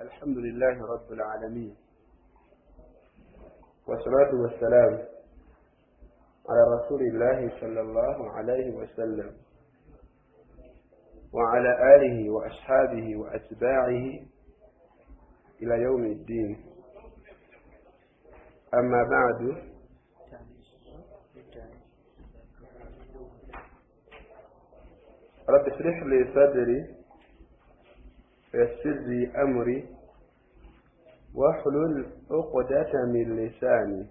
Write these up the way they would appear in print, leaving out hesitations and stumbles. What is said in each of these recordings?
الحمد لله رب العالمين، والصلاة والسلام على رسول الله صلى الله عليه وسلم وعلى آله وأصحابه وأتباعه إلى يوم الدين. أما بعد، رب اشرح لي صدري ويسر لي أمري واحلل عقدة من لساني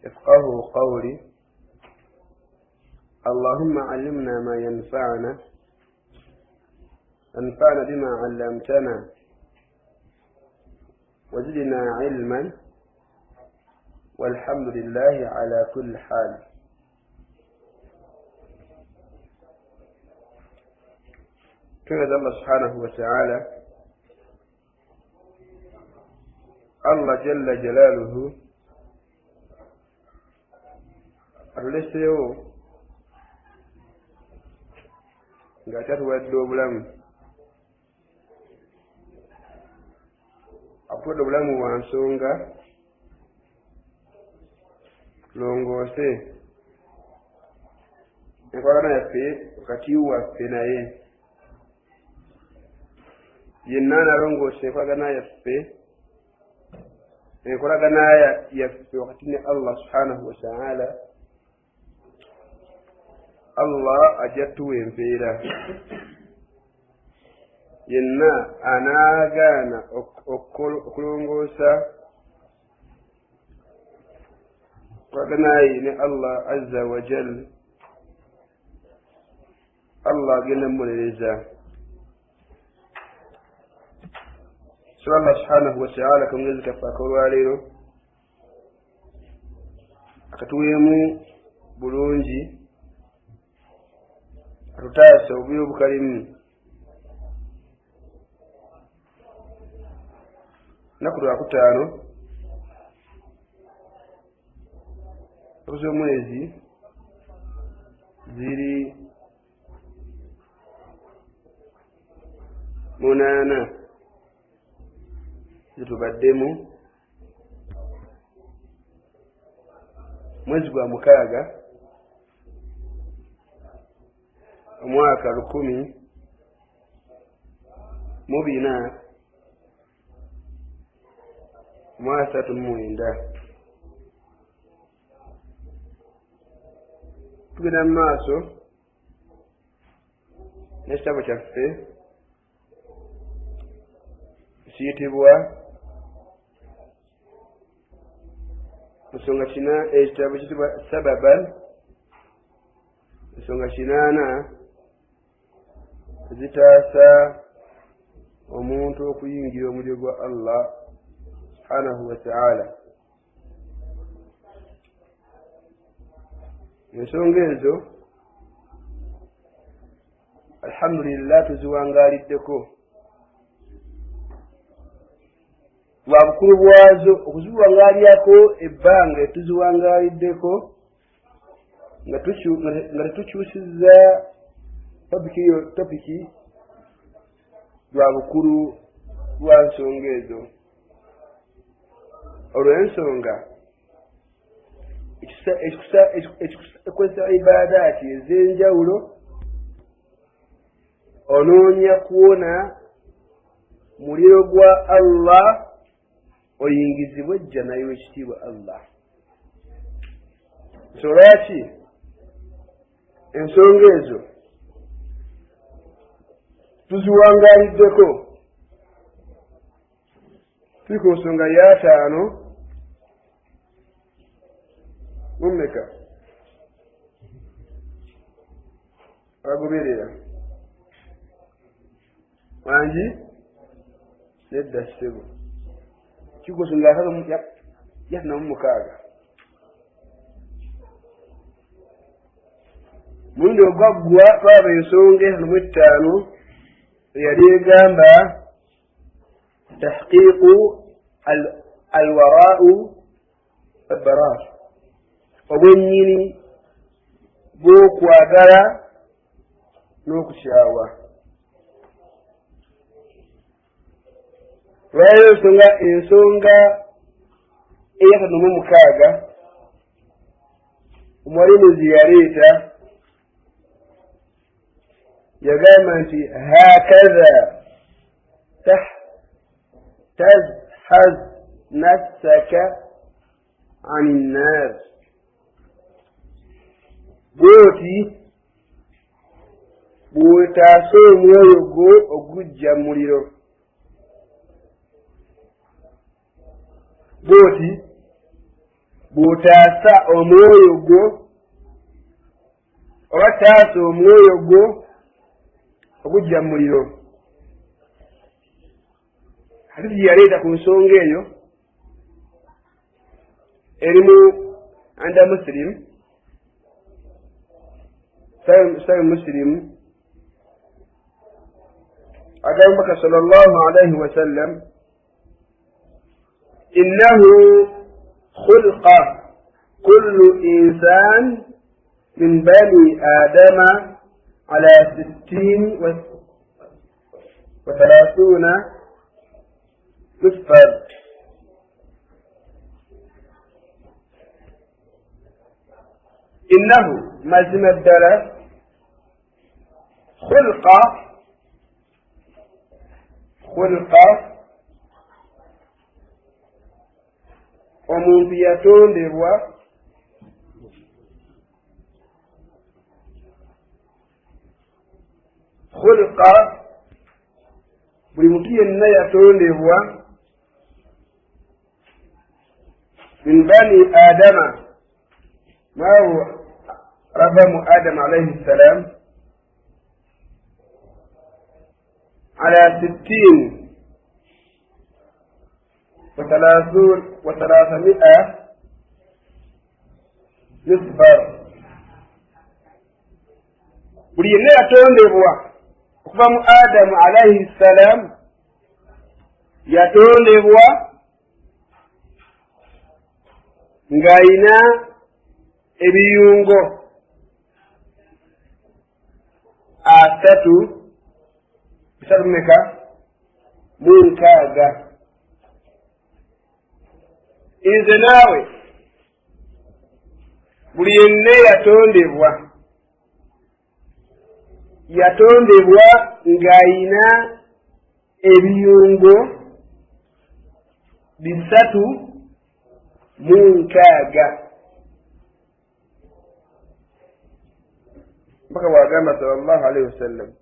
يفقهوا قولي. اللهم علمنا ما ينفعنا وانفعنا بما علمتنا وزدنا علما، والحمد لله على كل حال. كذا الله سبحانه وتعالى، الله جل جلاله atuleseewo nga tatuwadde obulamu, atuwadde obulamu wa nsonga tulongoose enkolagana yaffe wakati waffe naye. Yenna analongoose enkolagana yaffe wakati ne Allah subhanahu wa ta'ala. Allah ajatuwa empeera. Yenna anaagaana okulongoosa enkolagana ye ne Allah azza wa jal, Allah agenda mulereza. So Allah subhanahu wa ta'ala kamwezi kafaka olwaleero akatuweemu bulungi, atutaasa obubiro obukalimu. Naku lwakutaano z'omwezi ziri 8 zitubaddemu. Mwezi gwa 6 omwaka 1439. Tugenda mu maaso n'ekitabo kyaffe kiyitibwa ensonga ekitabo kiyitibwa Sababan, ensonga 8 zitaasa omuntu okuyingira omuliro gwa Allah subhanahu wa ta'ala. Ensonga ezo alhamdulillah tuziwangaaliddeko. Lwa bukulu bwazo okuziwangaalyako ebbanga tuziwangaaliddeko nga tetukyusizza topiki lwa bukulu lwa nsonga ezo. Olw'ensonga ekikozesa ibaadaati ez'enjawulo, onoonya kuwona muliro gwa Allah, oyingizibwe jjana y'ekitiibwa Allah. So lwaki ensonga ezo tuziwangaaliddeko? Tuli ku nsonga ya 5 mumeka agoberera wangi nedda ssebo kikosonga yatana mu 6. Mulundi ogwaggwa twaba ensonga 5 eyali egamba tahqiqu alwaraa'u albaraar, obwennyini bw'okwagala n'okukyawa. lwayensonga ensonga eyakatono mu mukaaga omuwalimizi yaleeta yagamba nti hakaza tazhaz nafsaka ani nnas, bwoti bw'otaasa omwoyo gwo ogujja mu muliro, bwoti bw'otaasa omwoyo gwo oba taasa omwoyo gwo ogujja mu muliro. Hadithi yaleeta ku nsonga eyo erimu anda Muslim, Sahih Muslim, agamba Muhammad sallallahu alayhi wa sallam innahu khulqa kullu insan min bani adama ala 60 wa 30 نصفا. إنه مازم الدرس خلق omuntu yatondebwa khulqa buli muntu yenna yatondebwa من بني آدم ما هو رقم آدم عليه السلام على 60 و300 نصفر. buli yenna yatondebwa okuva mu Adamu alayhi salam yatondebwa ng'ayina ebiyungo 36. Nze naawe buli yenna yatondebwa ng'ayina ebiyungo 36. mpaka wagamba sallallahu alayhi wasallam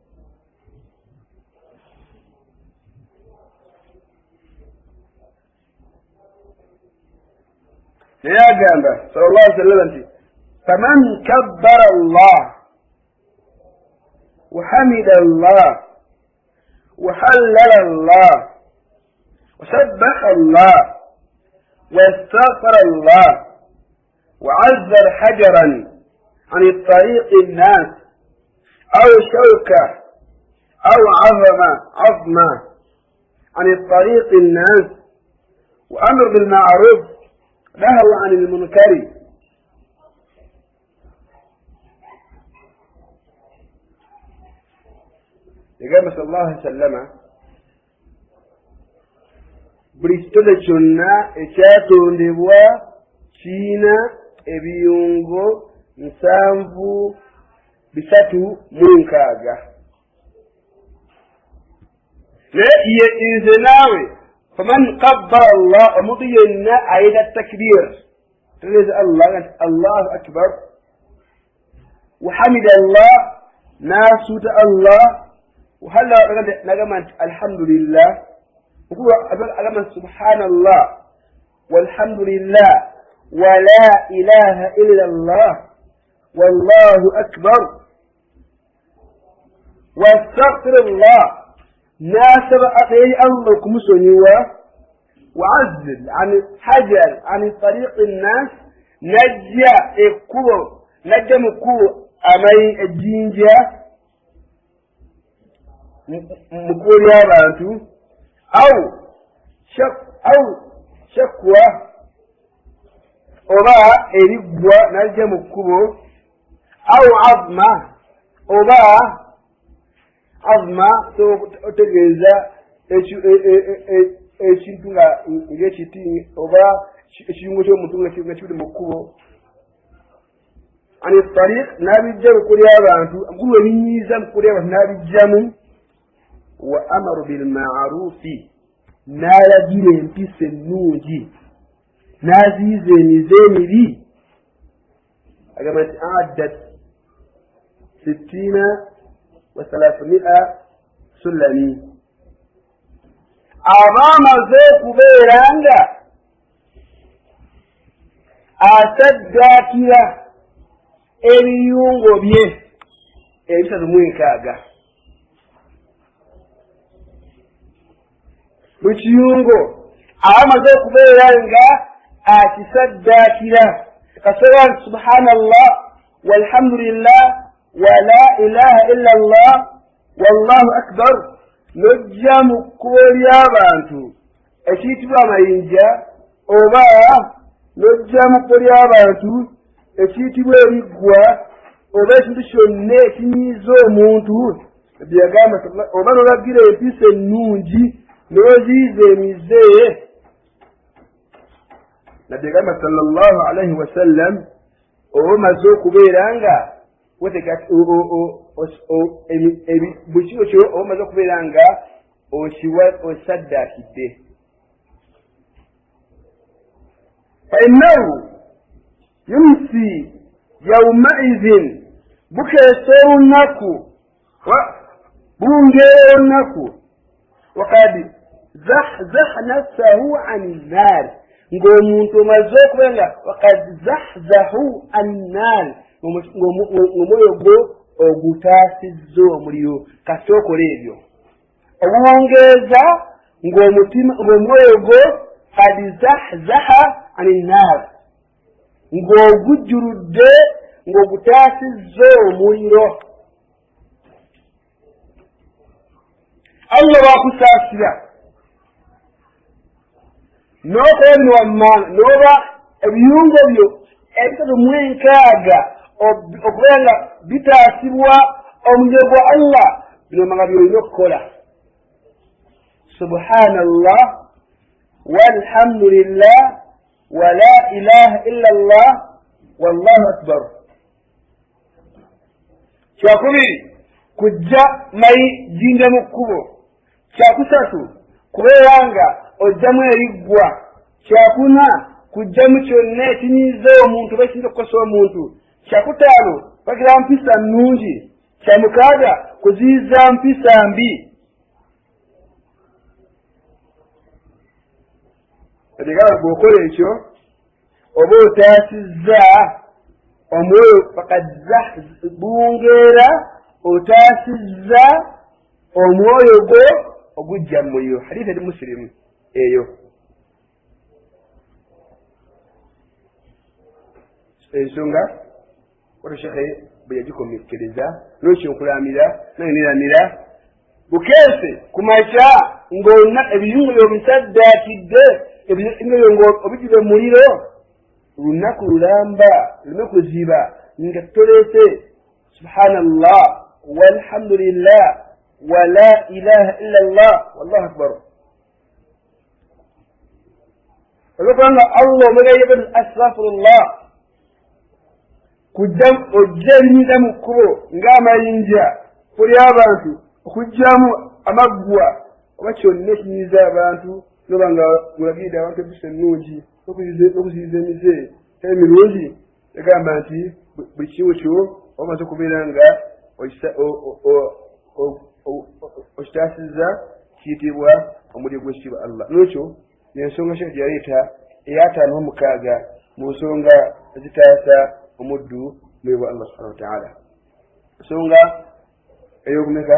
naye agamba sallallahu alayhi wasallam nti faman kabbara Allah wa hamida Allah wa hallala Allah wa sabbaha Allah واستغفر الله وعذر حجرا عن الطريق الناس أو شوكة أو عظمة عن الطريق الناس وأمر بالمعروف نهى عن المنكر يقول صلى الله عليه وسلم buli kitole kyonna ekyatondebwa kiina ebiyungo 36. naye nze naawe faman kabbara Allah omuntu yenna ayita takbir tegeeza Allah nti Allahu akbar wa hamida Allah naasuuta Allah wa halla nagamba nti alhamdulillah أقول سبحان الله والحمد لله ولا إله إلا الله والله أكبر واستغفر الله ناسب أخيه أمركم سنوا وعزل عن حجر عن طريق الناس نجا مكو أمي الجنجة مكو يا بانتو أو شكوى oba erigwa najja mu kkubo au azma otegeeza ekintu ng'ekiti oba ekiyungu ky'omuntu nga kiri mu kkubo ani tariq n'abijja bukuli abantu mukulu ebinyiiza mukuli abantu n'abijjamu wa amaru bilmaarufi n'alagira empisa ennungi n'aziyiza emize emibi agamba nti addat 60 wa 300 sulami aba amaze okubeera nga asaddaakira ebiyungo bye 360 mu kiyungo aba amaze okubeera nga akisaddaakira kasobola nti subhanallah walhamdulillah wala ilaha illa allah wallahu akbar nojja mu kkubo ly'abantu ekiyitibwa amayinja oba nojja mu kkubo ly'abantu ekiyitibwa ebiggwa oba ekintu kyonna ekinyiiza omuntu byagamba oba nolagira empisa ennungi n'oziyiza emize nabyagamba sallallahu alaihi wasallam oba omaze okubeera nga buli kigo kyo oba omaze okubeera nga osaddaakidde fainnahu yumsi yaumaidhin bukeesa olunaku bungeera olunaku wakad zahzaha nafsahu ani nnaari ng'omuntu omaze okubeera nga wakad zahzahu an nnaari ng'omwoyo gwo ogutaasizza omuliro kasita okola ebyo obuwongeeza ng'omwoyo gwo kad zahzaha ani nnaari ng'ogujjuludde ng'ogutaasizza omuliro allah baakusaasira n'okola bino wammanga n'oba ebiyungo byo 360 okubeera nga bitaasibwa omuliro gwa allah bino manga byolina okukola subhanallah walhamdulillah wala ilaha illa allah wallahu akbar kyakubiri kujja mayi jinja mu kkubo kyakusatu kubeera nga ojjamu eriggwa kyakuna kujjamu kyonna ekinyiiza omuntu oba ekinza okukosa omuntu kyakutaano bagira mpisa nnungi kyamukaaga kuziyiza mpisa mbi etegala bw'okola ekyo oba otaasizza omwoyo fakadza buwungeera otaasizza omwoyo gwo ogujja mu muliro hadisi eri musilimu eyo ensonga wata shekhe bwe yagikomekereza n'ekyo nkulamira naniramira bukeese ku makya ng'olina ebiyungu byobisaddaakidde ebiyungu ng'obijjire mu muliro lunaku lulamba luleme kuziba nga toleese subhanallah walhamdulillah wala ilaha illa allah wallahu akbar olwokubanga allah omegayebenu astaghfirullah ojja ebinyiza mu kkubo ng'amayinja kuli abantu okugjamu amaggwa oba kyonna ekinyiza abantu noba nga gulagiridde abantu empisa ennungi okuziyiza emize tali mirungi yagamba nti buli kiwo kyo omaze okubeera nga okitaasizza kiyitibwa omuliro gw'ekitiibwa allah n'ekyo yensonga shekhe yaleeta eya56 mu nsonga ezitaasa omuddu mwebwa allah subhanahu wa ta'ala ensonga ey'okumeka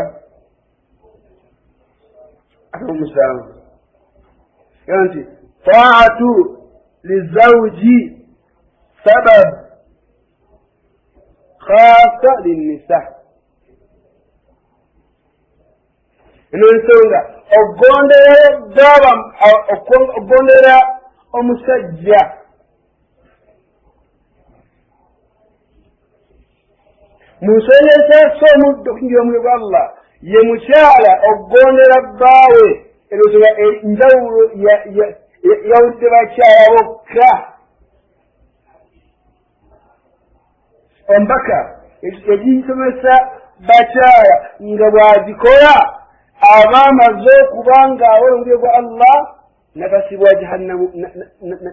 7 yaa nti taatu lizawji sabab khasa linnisa eno ensonga ogondera omusajja mu nsonga esaasa omuddo okunyira omuliro gwa allah ye mukyala okugondera bbaawe ensonga enjawulo yawudde bakyala bokka. Omubaka egisomesa bakyala nga bw'azikola aba amaze okuba ng'awola omuliro gwa Allah nakasibwa jahannamu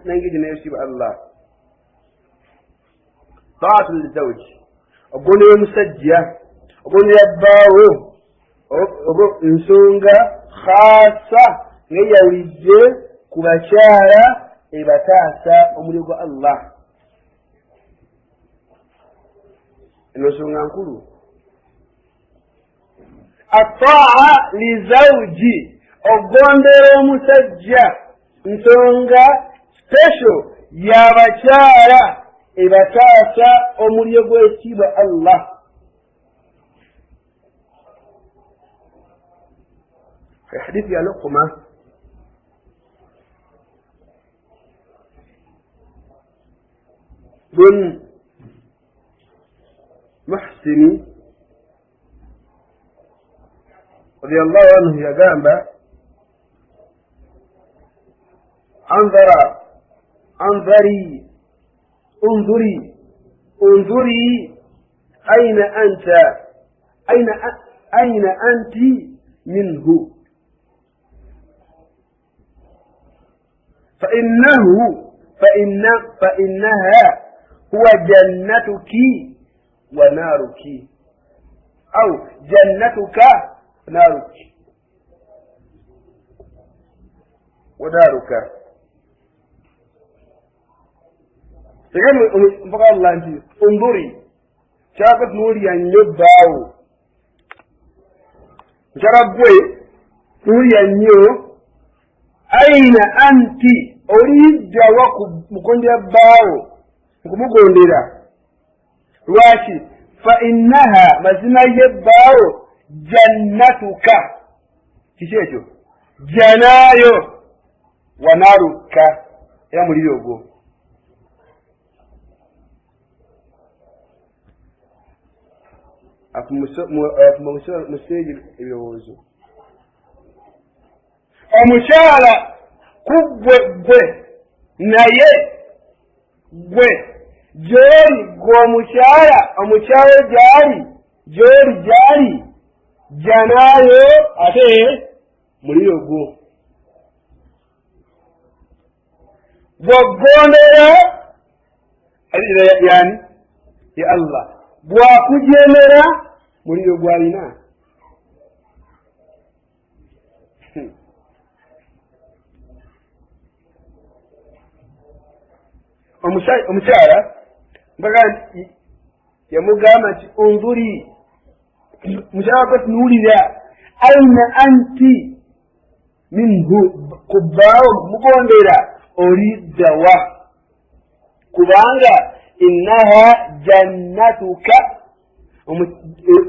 nangeri nayosibwa Allah. Taatu lizawji, okugondera omusajja, okugondera bbaawo oba ensonga khasa ng'eyawulidde ku bakyala ebataasa omuliro gwa Allah. Eno nsonga nkulu. Ataa lizawji, okugondera omusajja nsonga special y'abakyala ebataasa omuliro gw'ekitiibwa Allah. Hadith ya Luqma bin Muhsini radiyallahu anhu yagamba انظري أين أنت منه فإنها هو جنتك ونارك أو جنتك نارك ودارك. Tegani mpaka Allah nti unduri chaka nuri ya nyobawo charabwe nuri ya nyo aina anti olidda wa mukondera bawo nkumugondera lwaki fa innaha mazina yebawo jannatuka kikyekyo janayo wanaruka era muliro ogwo. Museegi ebirowoozo omukyala kuggwe gwe naye gwe gy'oli gwe omukyala gy'ali janaayo ate muliro gwo bw'oggondera yani ya Allah bw'akujeemera muliro gw'alina. Omukyala mpaka yamugamba nti unzuri, mukyala wako tunuulira aina anti minhu, kubbaawo mugondera oliddawa kubanga innaha jannatuka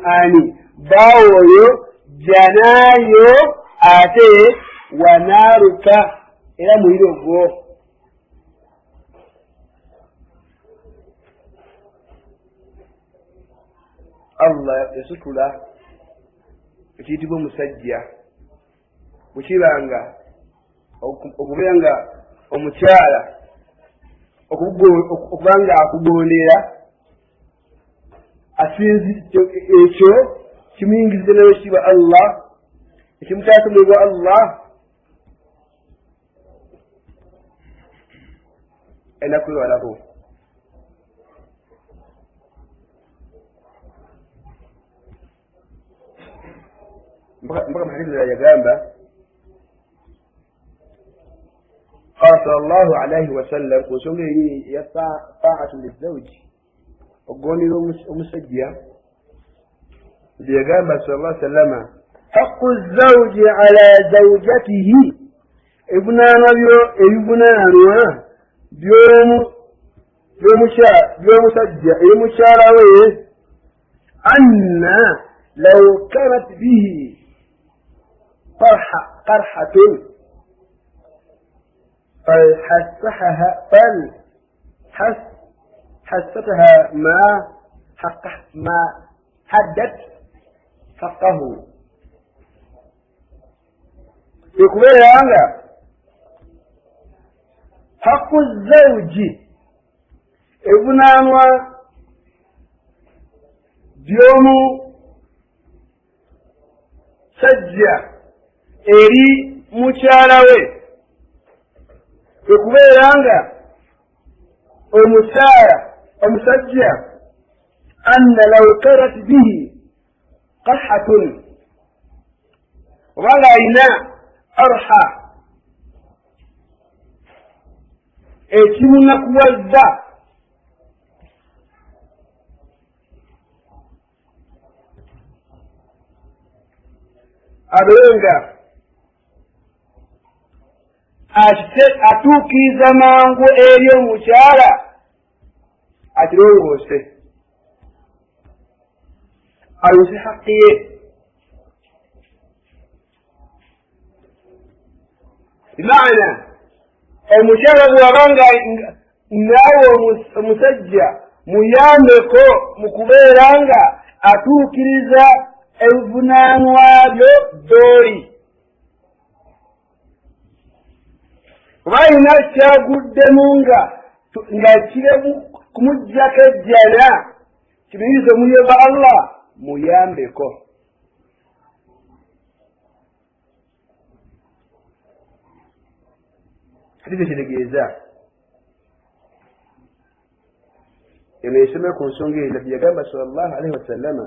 ani bawoyo janayo ate wanaruka era muliro gwo. Allah yasutula ekiyitibwa omusajja bwekibanga okubeera omukyala okubanga akugondera asinzi ekyo kimuyingiza nayo kiba Allah ekimutaasa omuliro gwa Allah ayina kwewalako. mpaka mahadithi yagamba qala sallallahu alayhi wa sallam ku nsonga eri ya taatu lizawji okugondera omusajja yagamba sallallahu alayhi wa sallama haqqu zawji ala zawjatihi ebivunaanwa by'omusajja eri mukyala we anna law kanat bihi قرحة فحستها ما حدت حقه ekubeeranga haqqu zawji evunaanwa by'omu sajja eri mukyala we ekubeeranga omusajja anna law karat bihi qahatun obanga alina arha ekimunakuwazza abenga atuukiriza mangu eri omukyala akirongoose ayuse haqqi ye bimaana omukyala bw'abanga naawe omusajja muyambeko mu kubeera nga atuukiriza ebivunaanwa byo dooli oba alina kyaguddemu nga kire kumuggyako ejjana kibirize omuyemba Allah muyambeko hadisi kitegeeza eno esome ku nsonga eyo nabbi yagamba sallallahu alaihi wasallama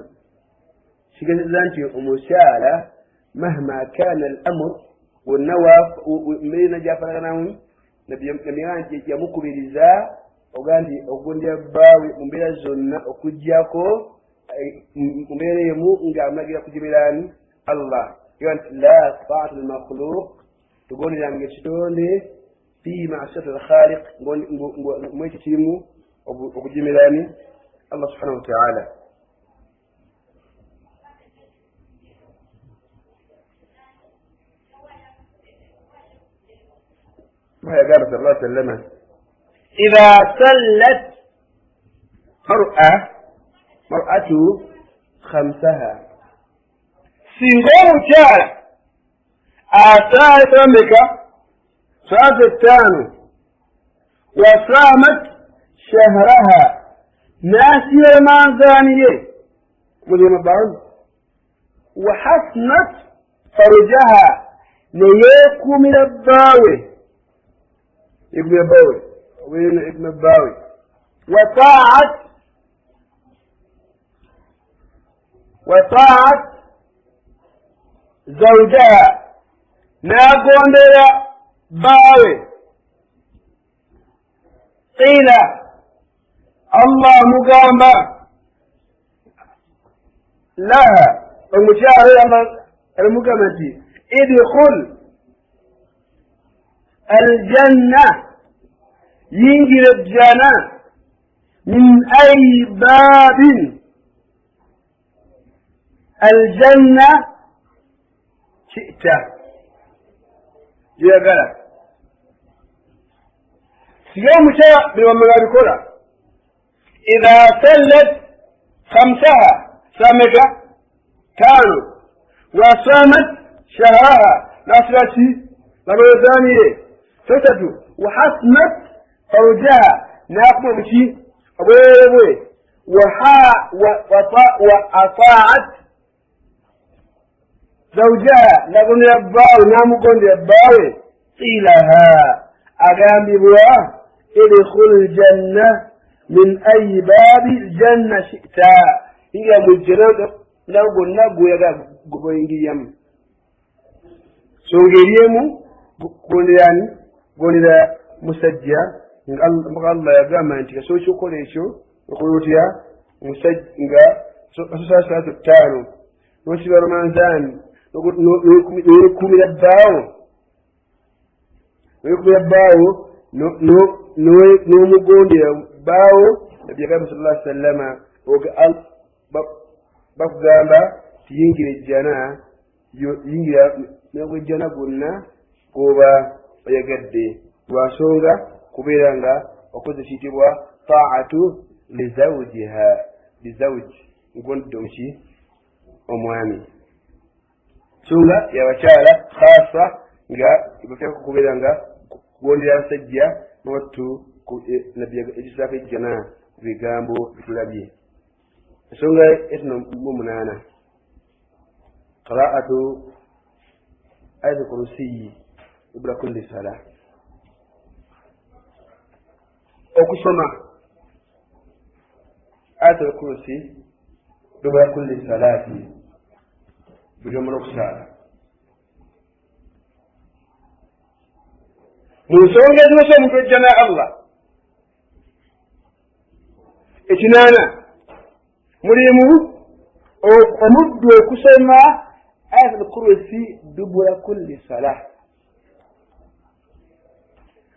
kigezeza nti omukyala mahma kana al amr wonna mbeerina gyafaanaganamu nabiyagamba nti yamukubiriza oga nti okugondera bbaawe mu mbeera zonna okuggyako mu mbeera emu ng'amulagira kugibiraani Allah yoga nti la taata almakhluq tugonderanga ekitonde fi ma'siyati alkhaliq mwekyo kirimu okugimiraani Allah subhanahu wa ta'ala. ما قال صلى الله عليه وسلم إذا سلت مرأة خمسها سنقوم شعر آثار أمريكا صلاة التانو وصامت شهرها ناسية المانزانية وحسنت فرجها نيكو من الضاوي ابن باوي وين ابن باوي وطاعت زوجها ناقون يا باوي قيل الله مقامة لها المشاهد المقامة ادخل الجنة ينجل الجنة من أي باب الجنة شئت يا قال يوم شاء بمن كلها إذا سلت خمسها سامجة كانوا وصامت شهرها نصرتي لبرزانية فتدو وحسنت فرجها ناقم بشي أبوي وأطاعت زوجها لقم يباوي نامو قند يباوي قيلها أقام ببوا ادخل الجنة من أي باب الجنة شئتا هي مجرد لو قلنا قويا قويا سونغيريمو gondera musajja Allah yagamba nti kasobola okukola ekyo okola otya musajja nga salatu ttaano n'osiba romanzaani n'okumira bbaawo n'omugondera bbaawo nabbi yagamba sallallahu alaihi wasallama bakugamba tiyingira ejjana yingira n'ogwejjana gwonna goba oyagadde lwansonga kubeera nga okoze kiyitibwa taatu lizawuji ngondedde omwami nsonga yabakyala khasa nga ibafya kukubeera nga kuwondera abasajja n'wattu nabbi ekisaako ejjana ku bigambo bitulabye. Ensonga etino mu 8 qiraatu ayatul kursiyi dubura kulli sala, okusoma ayatul kursi dubura kulli salaati buli omala okusaala. Mu nsonga ezinosa omuntu ejja na Allah, ekinaana mulimu omuddu okusoma ayatul kursi dubura kulli sala.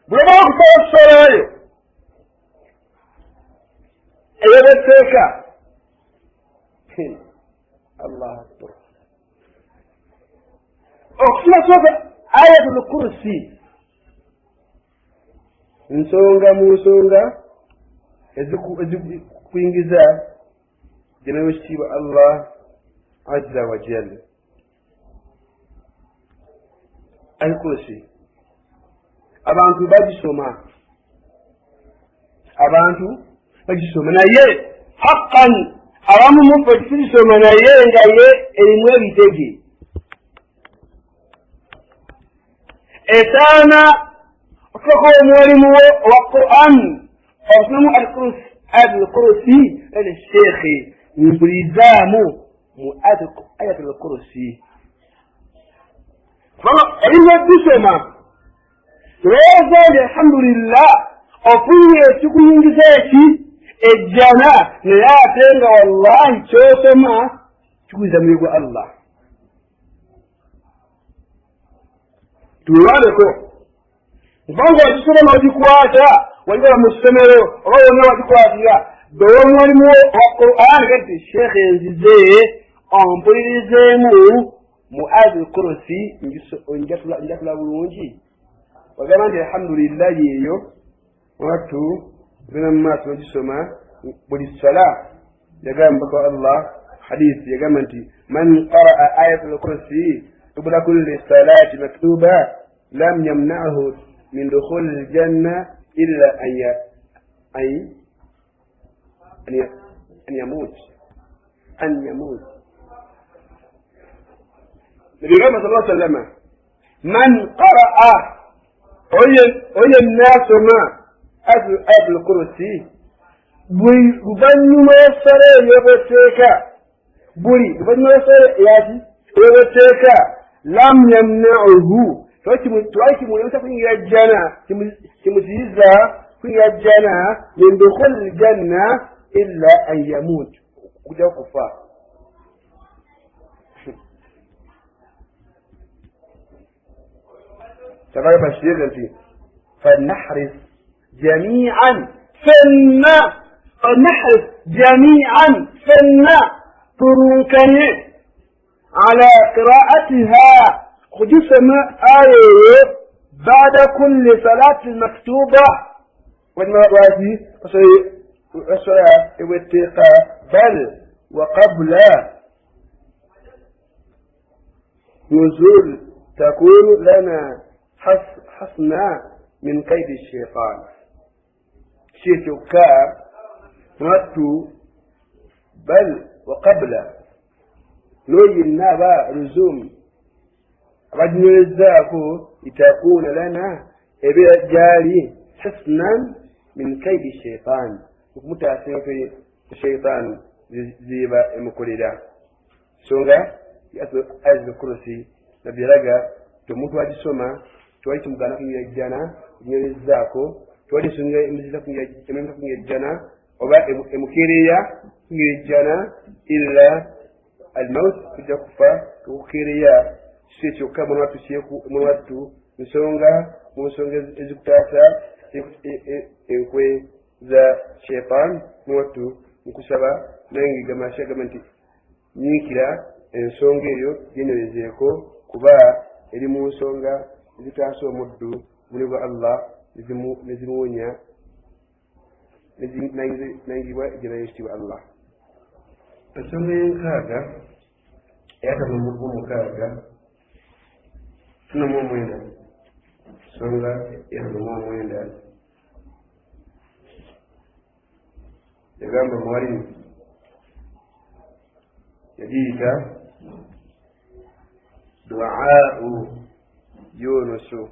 Bw'oba okusoma okusalayo ey'ebetteeka, Allah akbar, okusoma soka ayatul kursi nsonga mu nsonga ezikuyingiza janayo ekitiibwa Allah azza wa jalla. Al-Kursi abantu bagisoma naye haqqan abamu muffe tugisoma naye nga ye erimu ebitege. Etaana okutuuka omulimu wa Quran obusomamu Al-Kursi ene sheekhe mpulizaamu mu ayatul kursi. Ebintu bisoma tulowooza nti alhamdulillah ofunye ekikuyingiza eki ejjana, naye ate nga wallahi kyosoma kikuyinza mulimu gwa Allah. Tulwaleko kubanga wakisoma n'ogikwata waliba mu ssomero oba wonna wagikwatira ddowo omulimu wa Quran kati sheekhe nzize ompulirizeemu mu ayatul kursi njatula bulungi. Wagamba nti alhamdulillah yeeyo wattu tugenda mu maaso nogisoma buli sala. Yagamba mpaka Allah hadisi yagamba nti man qaraa ayatul kursi dubura kulli salati maktuba lam yamna'hu min dukhul aljanna illa an yamut. Nabi Muhammad sallallahu alaihi wasallam man qaraa oye nasoma ayatul kursi luvannyuma y'essala ey'obweteeka, buli luvannyuma y'essala ey'obweteeka lam yamna'uhu twali kimulemesa kuyingira jjana, kimuziyiza kuyingira jjana min dukhul aljanna illa an yamut, okujja kufa. Tabaga bashirira nti فلنحرص جميعا فلنا تركني على قراءتها خجسما آية بعد كل صلاة مكتوبة والمراتي والتقى بل وقبل نزول تكون لنا حصنا من قيد الشيطان. شيء نتو بل وقبل نوي النابا رزوم رجل الزاكو لتكون لنا إبيع جاري حصنا من كيد الشيطان متأثر في الشيطان زيبا المقولة سورة يأتي آية الكرسي نبي رجع تموت واجي سما twali tumugana kunywa ejjana enywerezaako, twali sunga emiziza kunywa ejjana oba emukereya kunywa ejjana illa almaut, kujja kufa okukereya kisi kyokka mwana wattu mu nsonga ezikutaasa enkwe za shaitan mwana wattu nkusaba nange gama nti nyiikira ensonga eyo gyenywerezeeko kuba eri mu nsonga zitaasa omuddu muli gwa Allah nezimuwonya nayingibwa ejjana y'ekitiibwa Allah. Ensonga y'enkaaga eyatama mu 6 nomwenda songa nomwenda yagamba mwalimu yagiyita du'aa'u yunusu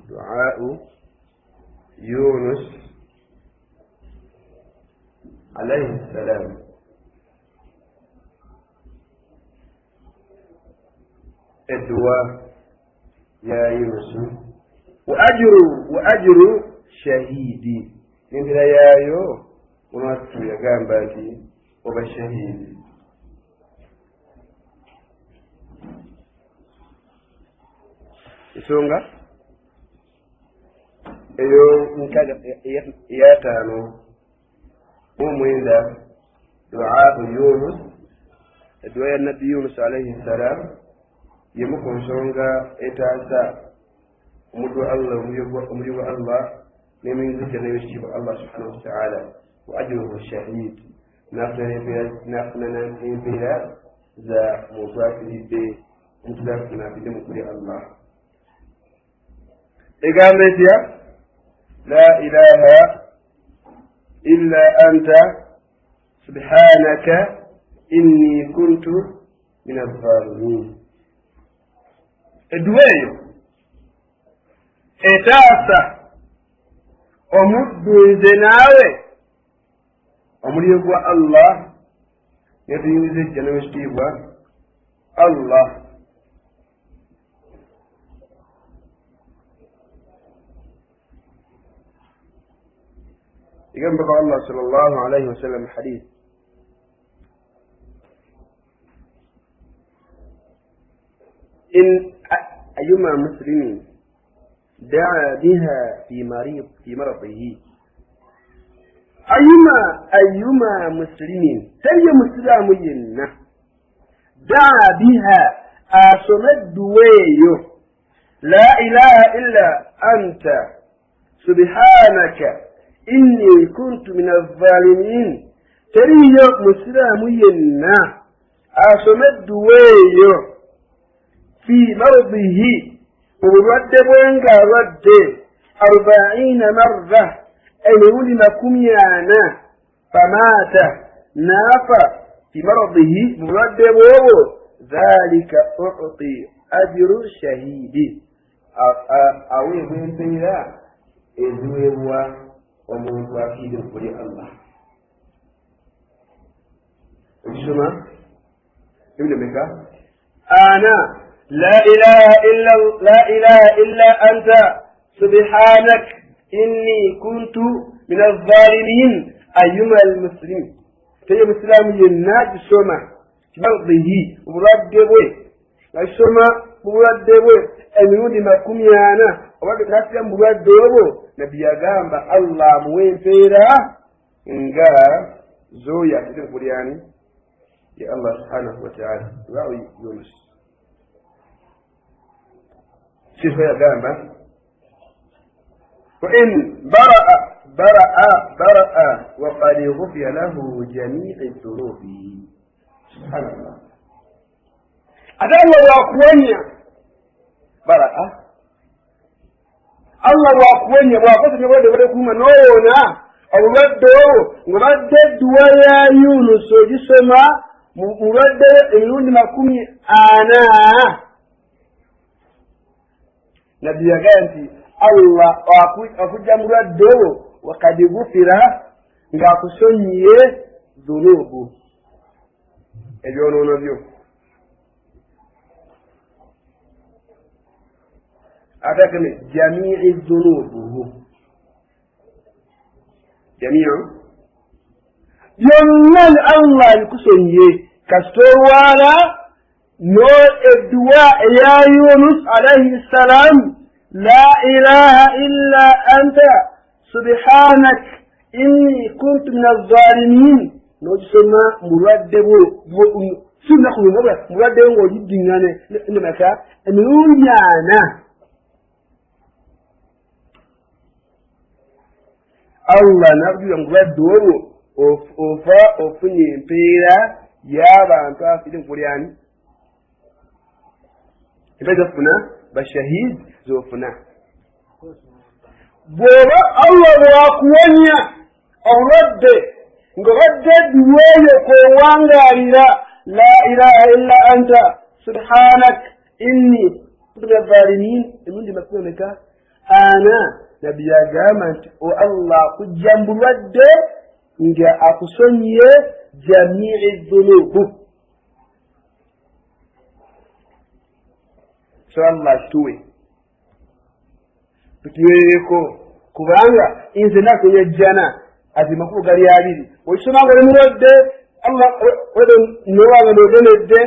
du'aa'u yunus alayhi salam الدعاء يا يونس وأجر شهيدي من يا يو ونواتو يا جامباتي وبشهيد isonga eyo nkaga yatano umwenda du'a yunus dua ya nabi yunus alayhi salam yemuko nsonga etaasa omuntu allah omuyugo allah n'eminzija n'ebitiibwa allah subhanahu wa ta'ala wa ajruhu shahid n'afuna n'empeera za muntu afiridde omuntu afuna afidde mu kuli allah egamba etya la ilaha illa anta subhanaka inni kuntu min adh-dhalimin edduwa eyo etaasa omuddu nze naawe omuliro gwa allah netuyingiza ejja n'ekitiibwa allah يقول الله صلى الله عليه وسلم حديث إن أيما مسلم دعا بها في مرضه أيما مسلم تري مسلم ينا دعا بها أسمد ويو لا إله إلا أنت سبحانك إني كنت من الظالمين تري مسلم ينا أسمد ويو في مرضه ورد بوينغا رد 40 مرة أن ولم كميانا فمات نافى في مرضه ورد بوينغا ذلك أعطي أجر الشهيد أوي بين بيلا إذوه ومن واكيد قولي الله وشما ابن مكة أنا لا إله إلا أنت سبحانك إني كنت من الظالمين أيما المسلم تي مسلم يناج سما مرضه مرده السما مرده أميون ما كميانا وقد نسيا مرده نبي أقام الله موين فيرا إنجا زويا تقول يعني يا الله سبحانه وتعالى راوي يونس شوف يا جامع وإن برأ وقد غفر له جميع الذنوب سبحان الله هذا الله واقوانيا برأ الله واقوانيا واقوانيا ودكما نونا مردد ويا يونس جسما مردد يونس مكومي أنا نبي يغانتي الله akuja muraddo wakati gufira ngakusonyiye dhunubu ebyonono byo atakene jamii dhunubu jamii yonnan Allah kusonyiye kastorwala no edwa ya Yunus alayhi salam لا إله إلا أنت سبحانك إني كنت من الظالمين نجسما مردب سنة مردب وجدنا نمكا نونيانا الله نرجو أن مردب أوفا أوفني بيرا يا بانتا في القرآن ebazafuna bashahid zofuna bwoba Allah bwakuwonya obulwadde ng'obadde duweeyo kwewangalira la ilaha illa anta subhanak inni kuntu minadh dhalimin emirundi makumi ana nabbi yagamba nti o Allah kujja mu bulwadde nga akusonyiye jamii dhunubu so Allah tuwe tukiweereko kubanga nze nakoye jjana azima kubo gali abiri oisoma nga mulwadde Allah wedo nowanga nogenedde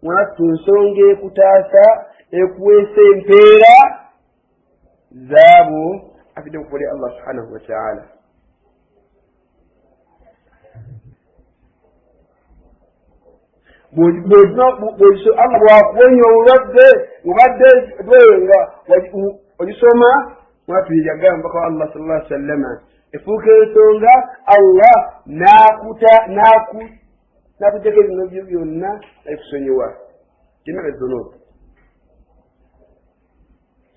mwattu nsonga ekutaasa ekuweesa empeera zaabo afidde okukole Allah subhanahu wa ta'ala Allah bwakuwonya obulwadde obadde nga ogisoma mwattu yagamba ko Allah sallallahu alaihi wasallam efuuka ensonga Allah n'akuteeka ebino byo byonna ekusonyiwa kina bezonoba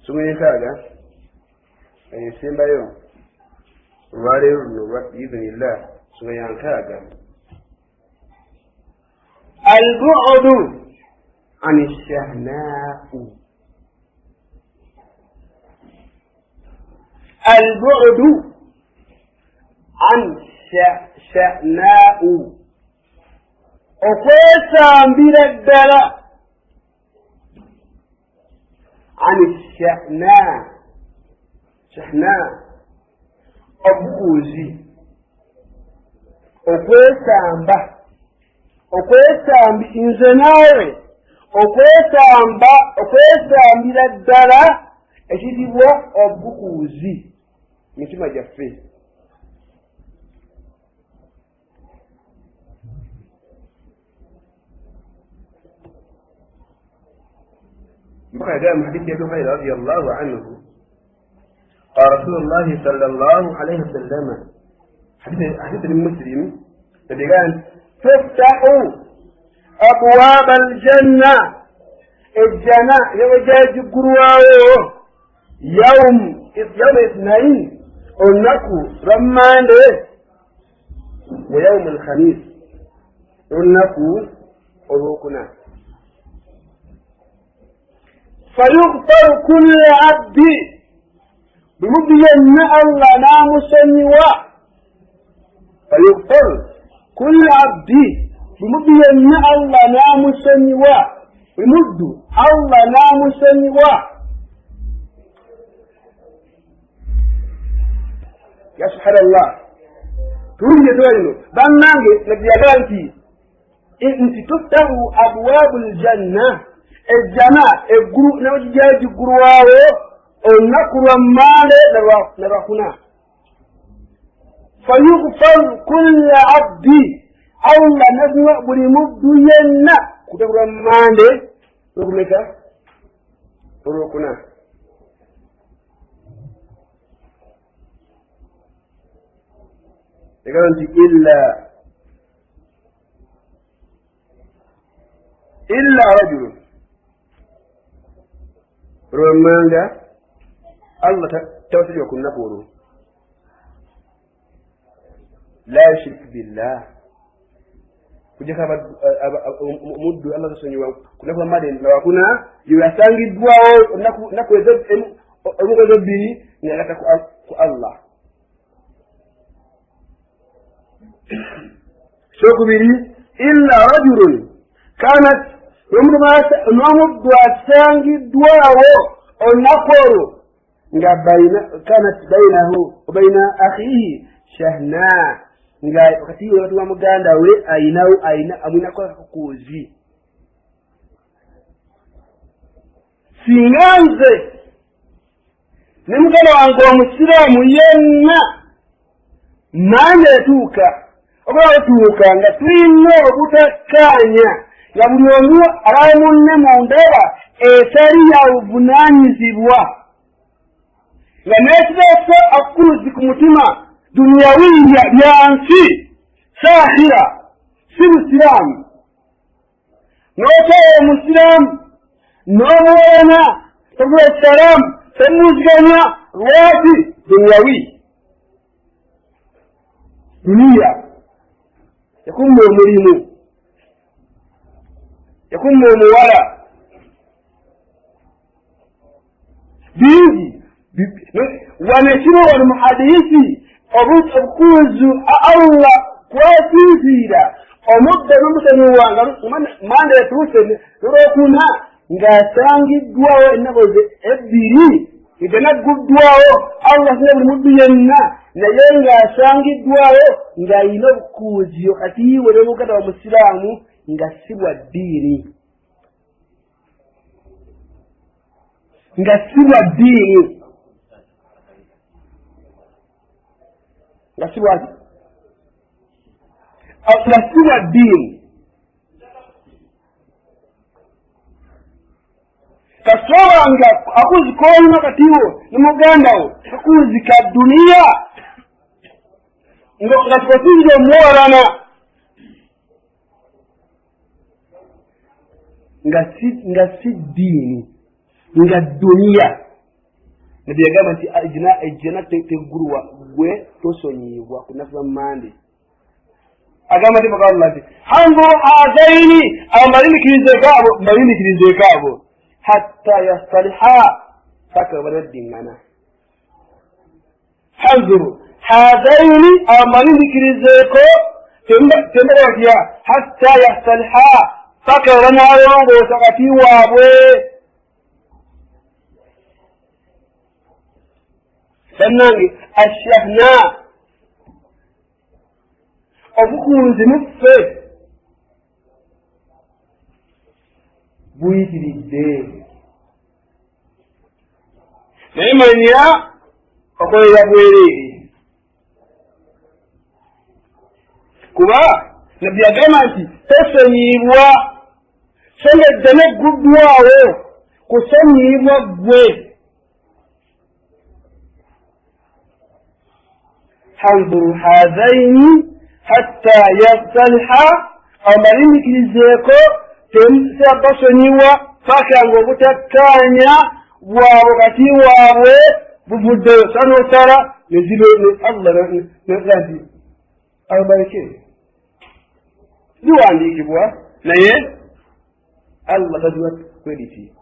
soma enkaaga esembayo olwaleero luno biidhnillah soma yankaaga albu'du ani shahna'u albu'du an shahna'u okwesambira ddala ani shahna obukuuzi okwesambi nze naawe okwesambira ddala ekitibwa obukuuzi mitima gyaffe بقى جاء من حديث أبي هريرة رضي الله عنه قال رسول الله صلى الله عليه وسلم حديث المسلم الذي قال تفتحوا أبواب الجنة يوجد قرواه يوم اثنين أنكو رمان ويوم الخميس أنكو أروكنا فيغفر كل عبد بمبين الله نام سنوا فيغفر كل عبد بمبين الله نام سنوا بمد الله نام سنوا يا سبحان الله تقول يا دوينو بانانغي نبيالانتي انت تفتح ابواب الجنه ejjana eggulu n'ekijaji ggulwawo olunaku lwa mmaale ne lwakuna fayughfaru kulla abdi Allah naguwa buli muddu yenna kuteku lwa mmande lwokumeka olwokuna egamba nti illa rajulun romanga Allah tawassul kunna boro la yushrik billah kujaka muddu Allah tasonyiwa kuna kwa made na wakuna yasangidwao nakweza omugozo biri nyalaka ku Allah shokubiri illa rajulun kanat nomuddu asangidwawo onakoro nga kanat bainahu wa baina akhihi shahna nga wakati watu wa muganda we aina amuna kwa kukuzi singanze ne muganda wange omusiraamu yenna manje tuuka obutuuka nga tulina obutakkaanya nga buli omu abaye munne mu ndaba etali ya buvunaanyizibwa nga n'ekireese akuluzi ku mutima duniyawiya byansi saahira si busiraamu n'otera omusiraamu n'omuwona togula salaamu temuziganya lwaki dunyawi duniya yakumma omulimu yakumma omuwala bingi wanekiro wano mu hadisi obukuzu Allah kwasinziira omudde n'omusonyiwanga manda etuuse n'olwokuna ng'asangiddwawo ennaku ebbiri nga nagguddwawo Allah sina buli muddu yenna naye ng'asangiddwawo ng'ayina obukuuzi kati we n'omuganda wa musiraamu nga si bwa ddiini nga si bwa ddiini nga si bwa ddiini kasoba nga akuzi koolina katiwo ne mugandawo akuzi ka duniya nga tukosinze omuwalana nga si ddiini nga duniya nabyagamba nti ejjana teggulwa gwe tosonyibwa ku nnaku za mmande agamba nti bakawalla nti hanzuru hazaini amalindikirize kaabo hatta yastaliha paka banaddiŋŋana hanzuru hazaini amalindikirizeeko tembalawatya hatta yastaliha paka banalongoosa kati waabwe bannange ashahna obukunzi muffe buyitiridde naye manya okolera bwereere kuba nabbi agamba nti tosonyiibwa so nga eddana egguddwawo kusonyiibwa ggwe hanzuru hazaini hatta yastaliha amalindikirizeeko basonyiwa paka nga obutakkaanya bwabwe kati waabwe buvuddeyo sanosala nezibeanti abaleke ziwandiikibwa naye Allah taziwa kwediti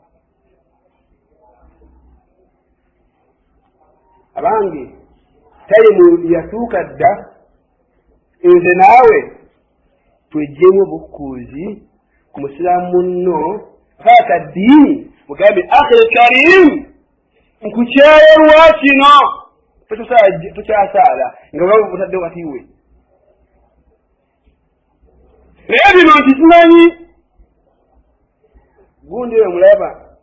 abange tayimu yatuuka dda nze naawe twejjemu obukuuzi ku musiraamu munno kaaka ddiini mugambe akhiri karim nkukyayerwa kino tukyasaala nga bwaba butadde wati we naye bino nti simanyi gundi we mulaba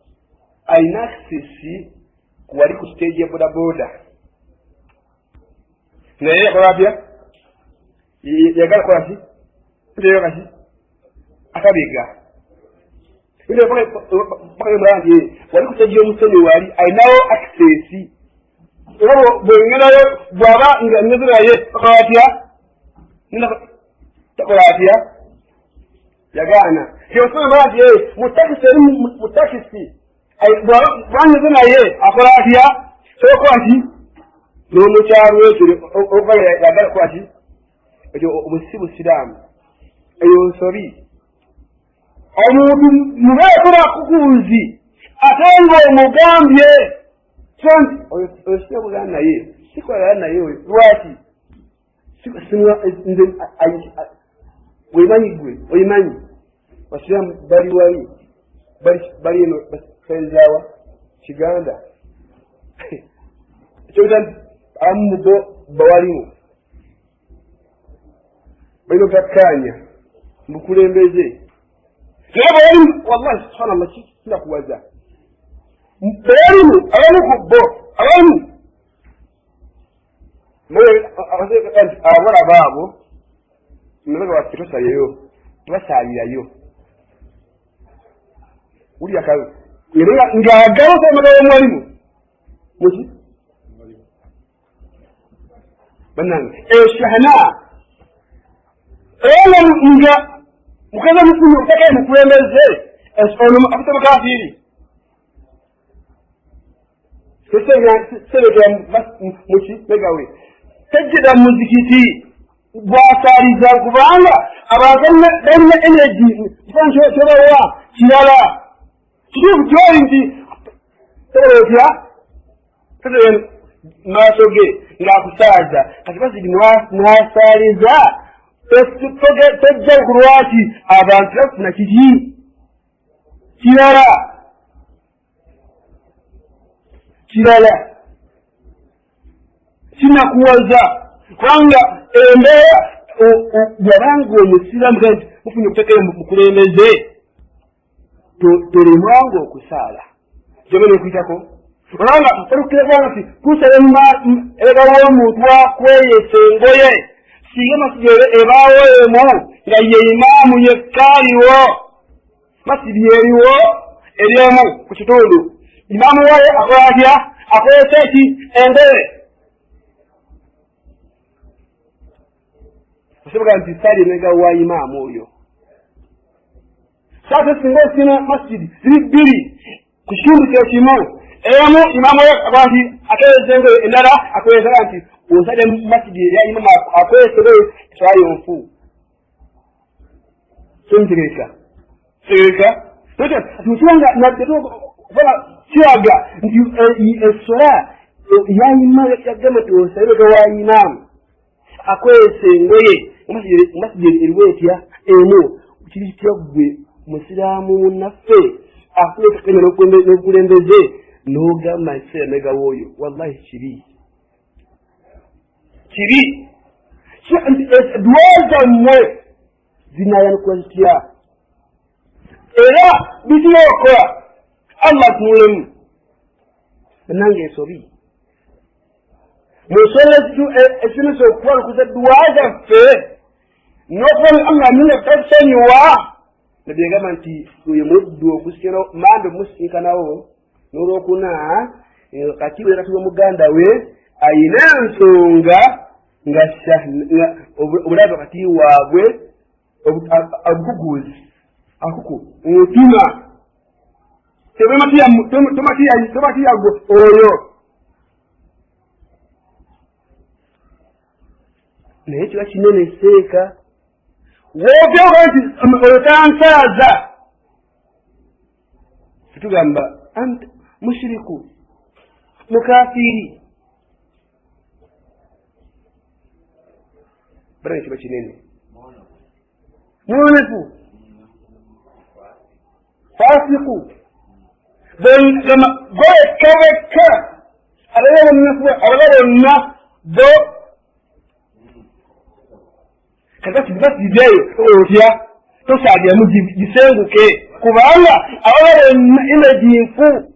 alina akisesi kuwali ku stage ya bodaboda naye yakola atya yagala kola ki nteyo kaki akabiga mulaba nti wali ku stage y'omusonyi wali alinawo akisesi era bwengerayo bw'aba nga ngezo naye akola atya takola atya yagaana kyosoma bala nti mutakisi eri mutakisi bwanyeze naye akola atya sokola nti n'omukyalo ekyo okubala yagala kola ki ekyo obusi busiraamu eyo nsobi omuntu mubeekera kukunzi ate nga omugambye so nti oyo sikabugana naye sikolera naye oyo lwaki nze wemanyi gwe oyimanyi basiraamu bali wali bali eno basenzaawa kiganda ekyobita nti abamu mugo bawalimu balina obutakkaanya mukulembeze naye bwalimu wallahi subhanallah kinakuwaza bwalimu abamu ku bo abamu abawala baabo nabaga waffe tosalyeyo tubasaalirayo wulya kawe ng'agalosa amagalo omwalimu muki bannange eshahna era nga mukazi omufumu otakaye mukulembeze ono afite bukafiri sebega muki megawe tajjida muzikiti bwasaliza kubanga abantu balina energy kifancho kyobawa kirala kiri kukyoli nti tereetya tereetya maaso ge ng'akusaaza kati bazidi mwasaliza tojja kulwaki abantu bafuna kiki kirala kinakuwaza kubanga embeera bwabanga omusiramu kati mufuna okuteekera mukulembeze tolemwanga okusaala gyomene okuyitako olanga olukirabanga nti kusala ebega w'omuntu wakweyesa engoye singa masidi ebaawo emu nga ye imaamu yekkaaliwo masidi eriwo eryemu ku kitundu imaamu wayo akola atya akozesa eki engoye osobola nti saali emega wa imaamu oyo saate singa osina masidi ziri bbiri ku kitundu kyekimu emu imaamu oyo akola nti akozesa engoye endala akozesa nti osale masidi ya imaamu akozesa engoye twayonfu somitegeeka tegeeka tukibanga naddeokola kiraga nti esola yayima yagamba ti osalebega wa imaamu akozesa engoye masidi eriwo etya emu kiri kitya gwe musiraamu munnaffe afuna etakanya n'obukulembeze n'ogamba ekiseera megawo oyo wallahi kiri duwa zammwe zinayanukula zitya era bitira okola allah tunulemu nange ensobi musola ekisomeso okuwalukuza duwa zaffe n'okubona allah minga tatusonyiwa nebyegamba nti oyo muddu okusikira mande omusinkanawo n'olwokuna kati bwe kati w'omuganda we ayina ensonga nga obulabe kati waabwe obukuguzi akuku omutima tomatiyagwe oyo naye kiba kinene seeka woogyoga nti oyo tansaaza tetugamba mushiriku mukafiri bana kiba kinene mwonefu fasiku gwekabeka abala bonna bo kakati basizeeyo otya tosaadyamu gisenguke kubanga abala bonna imejinfu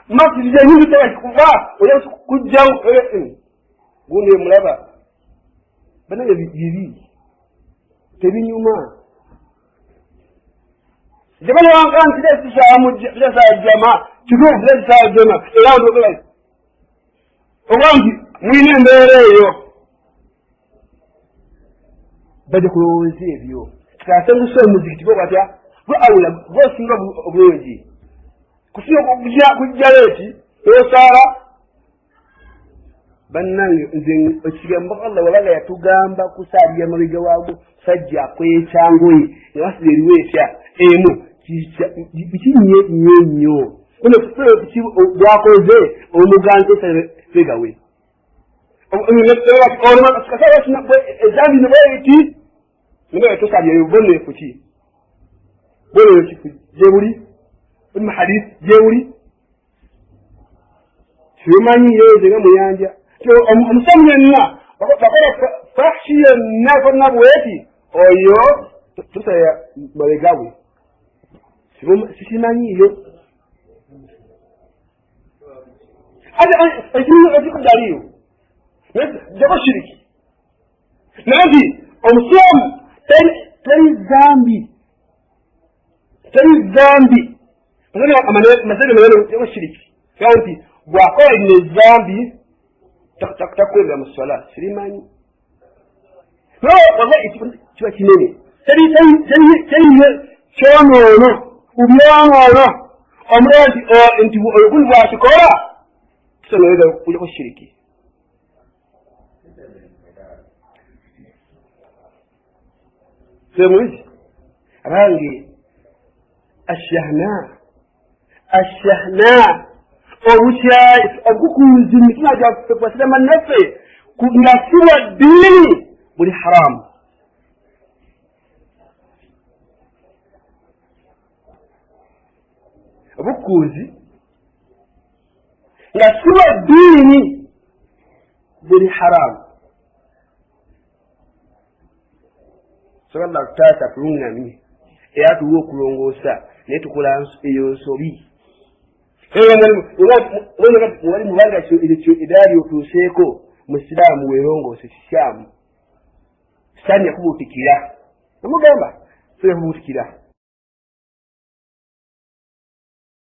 masirize nyingi kuba oya kujjawo gundi mulaba banaye bibi tebinyuma jamani wankanti lesisajama kituufu lesisajama era ndogera obangi mwine embeera eyo bajja kulowooza ebyo kikasengusa omuziki tibo batya gwe awula gwosinga obulungi kusinga kujjayo eki osaala bannange nze ekigambo allah wabaga yatugamba kusaalira mabega waago sajja akwekyangoye newasira eriwo etya emu bikinye nnyo bwakoze omuganza esabegawe ezambi nebweti nibwe tosalira bonefu ki bonefu ki gyebuli mahadisi gyebuli simanyiyo zenga muyanja omusamu yenna bakola fashi yenna konna bweti oyo tusaya mabegabwe sikimanyiyo ekikudaliyo jako shiriki nanti omusamu teri zambi masege maneno jako shiriki kanti bwakola ine zambi takwenda mu swala sirimanyi no wallahi kiba kinene teri kyonoono ubyanoono omulala nti oguli bwakikola kisonoweza kuliko shiriki. semuzi abange ashahna obukyayi obukukuuzi mu mitima gyaffe kwasirama naffe nga siwa ddiini buli haramu. obukuuzi nga siwa ddiini buli haramu. sobola kutaasa tulungamye era tuwe okulongoosa naye tukola eyo nsobi. wali mubanga ekyo edaali otuuseeko musiraamu weerongoose kisyamu saani yakubuutikira omugamba soya kubuutikira